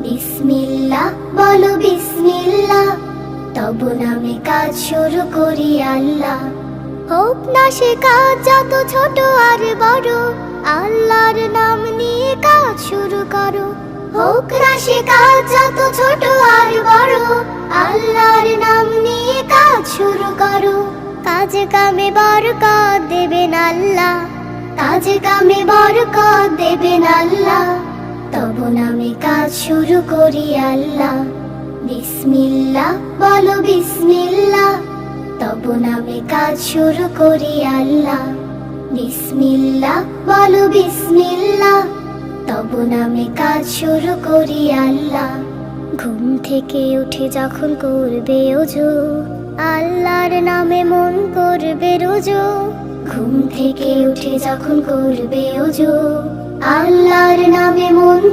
বিসমিল্লাহ বলো বিসমিল্লাহ, তব নামে কাজ শুরু করি আল্লাহ। হোক না সে কাজ যত ছোট আর বড়, আল্লাহর নাম নিয়ে কাজ শুরু করো। হোক না সে কাজ যত ছোট আর বড়, আল্লাহর নাম নিয়ে কাজ শুরু করো। কাজে কামে বরকত দেবেন আল্লাহ, কাজে কামে বরকত দেবেন আল্লাহ। তব নামে কাজ শুরু করি আল্লাহ। বিসমিল্লাহ বলো বিসমিল্লাহ, তব নামে কাজ শুরু করি আল্লাহ। বিসমিল্লাহ বলো বিসমিল্লাহ, তব নামে কাজ শুরু করি আল্লাহ। ঘুম থেকে উঠে যখন করবে ওযু, আল্লাহর নামে মন করবে রুজু। ঘুম থেকে উঠে যখন করবে ওযু, আল্লাহর নামে মন